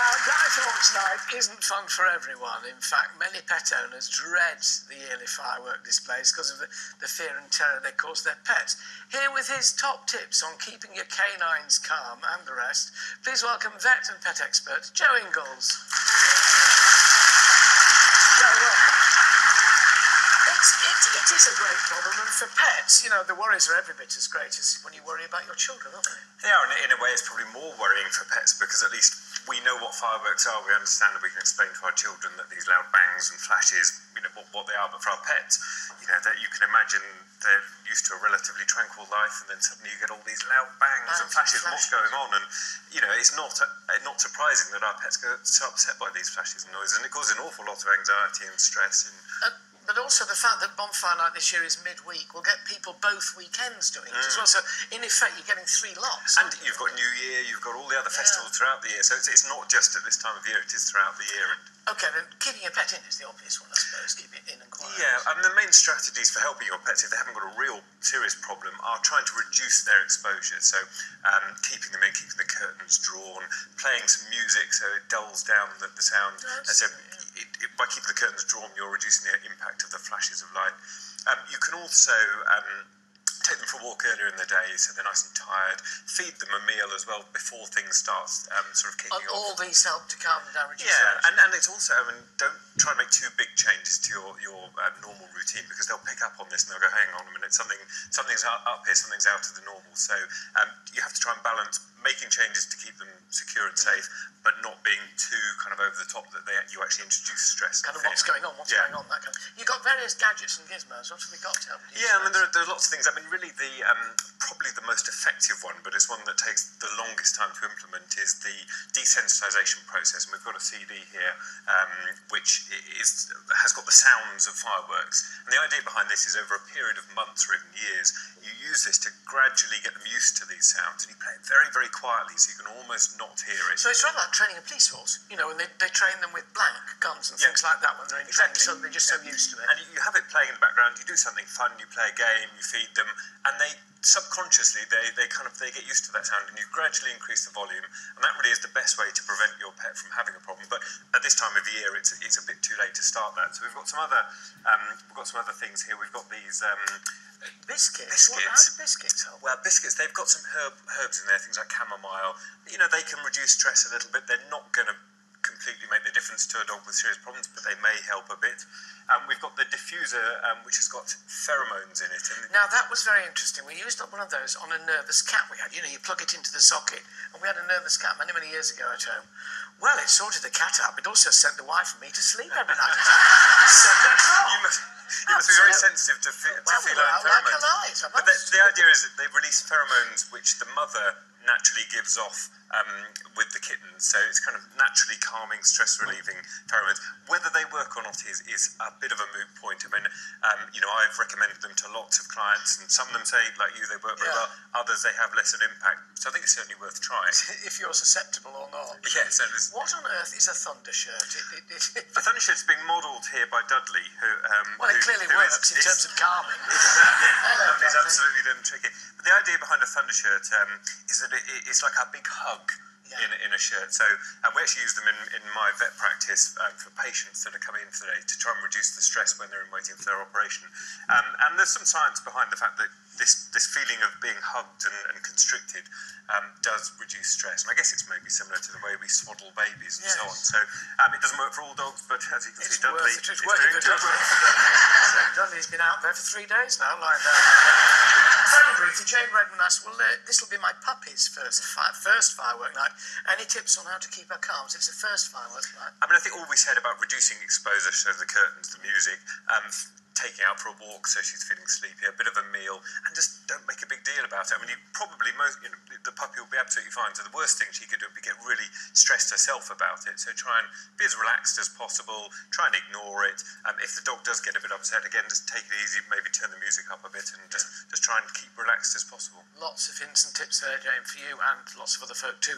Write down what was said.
Guy Fawkes Night isn't fun for everyone. In fact, many pet owners dread the yearly firework displays because of the fear and terror they cause their pets. Here with his top tips on keeping your canines calm and the rest, please welcome vet and pet expert Joe Inglis. Joe, welcome. It is a great problem, and for pets, you know, the worries are every bit as great as when you worry about your children, aren't they? They are, and in a way it's probably more worrying for pets because at least we know what fireworks are, we understand, and we can explain to our children that these loud bangs and flashes, you know, what they are. But for our pets, you know, that you can imagine they're used to a relatively tranquil life, and then suddenly you get all these loud bangs and flashes and what's going on. And, you know, it's not surprising that our pets get so upset by these flashes and noises, and it causes an awful lot of anxiety and stress. But also the fact that Bonfire Night this year is midweek will get people both weekends doing it as well. So in effect, you're getting three lots. And you've got New Year, you've got all the other festivals throughout the year. So it's not just at this time of year; it is throughout the year. Okay, then keeping your pet in is the obvious one, I suppose. Keep it in and quiet. Yeah, and the main strategies for helping your pets, if they haven't got a real serious problem, are trying to reduce their exposure. So keeping them in, keeping the curtains drawn, playing some music so it dulls down the sound. By keeping the curtains drawn, you're reducing the impact of the flashes of light. You can also take them for a walk earlier in the day so they're nice and tired. Feed them a meal as well before things start sort of kicking off. All these help to calm down, reduce and it's also, I mean, don't try and make too big changes to your normal routine, because they'll pick up on this and they'll go, hang on a minute, something's up here, something's out of the normal. So you have to try and balance making changes to keep them secure and safe, but not being too kind of over the top that you actually introduce stress. Kind of what's going on, that kind of. You've got various gadgets and gizmos. What have we got to help you? Yeah, I mean, there are lots of things. I mean, really, probably the most effective one, but it's one that takes the longest time to implement, is the desensitization process. And we've got a CD here, which has got the sounds of fireworks. And the idea behind this is, over a period of months or even years, you use this to gradually get them used to these sounds, and you play it very, very quietly, so you can almost not hear it. So it's rather like training a police force, you know, and they train them with blank guns and things like that when they're in training, so they're just so used to it. And you have it playing in the background, you do something fun, you play a game, you feed them, and they subconsciously they get used to that sound, and you gradually increase the volume, and that really is the best way to prevent your pet from having a problem. But at this time of the year, it's a bit too late to start that. So we've got some other things here. We've got these biscuits. How do biscuits help? Well, biscuits, they've got some herbs in there, things like chamomile. You know, they can reduce stress a little bit. They're not going to completely make the difference to a dog with serious problems, but they may help a bit. We've got the diffuser, which has got pheromones in it. Now, that was very interesting. We used up one of those on a nervous cat we had. You know, you plug it into the socket, and we had a nervous cat many, many years ago at home. Well, it sorted the cat out. It also sent the wife and me to sleep every night. You must be very sensitive to feline pheromones. But the idea is that they release pheromones which the mother naturally gives off with the kittens, so it's kind of naturally calming, stress-relieving pheromones. Whether they work or not is a bit of a moot point. I mean, you know, I've recommended them to lots of clients, and some of them say, like you, they work very well. Others, they have less of an impact. So I think it's certainly worth trying. If you're susceptible or not. Yes. What on earth is a thunder shirt? A thunder shirt's being modelled here by Dudley, who it clearly works in terms of calming. It's absolutely tricky. But the idea behind a thunder shirt is that it's like a big hug in a shirt. So we actually use them in my vet practice for patients that are coming in today to try and reduce the stress when they're in waiting for their operation. And there's some science behind the fact that this feeling of being hugged and constricted does reduce stress. And I guess it's maybe similar to the way we swaddle babies and so on. So it doesn't work for all dogs, but as you can see, Dudley is doing good work. Dudley's been out there for 3 days now, lying down. Very briefly, Jane Redmond asked, well, this will be my puppy's first firework night. Any tips on how to keep her calm? It's the first firework night. I mean, I think all we said about reducing exposure, so the curtains, the music, taking out for a walk so she's feeling sleepy, a bit of a meal, and just don't make a big deal about it. I mean, the puppy will be absolutely fine. So the worst thing she could do would be get really stressed herself about it. So try and be as relaxed as possible. Try and ignore it. If the dog does get a bit upset, again, just take it easy. Maybe turn the music up a bit and just try and keep relaxed as possible. Lots of hints and tips there, Jane, for you and lots of other folk too.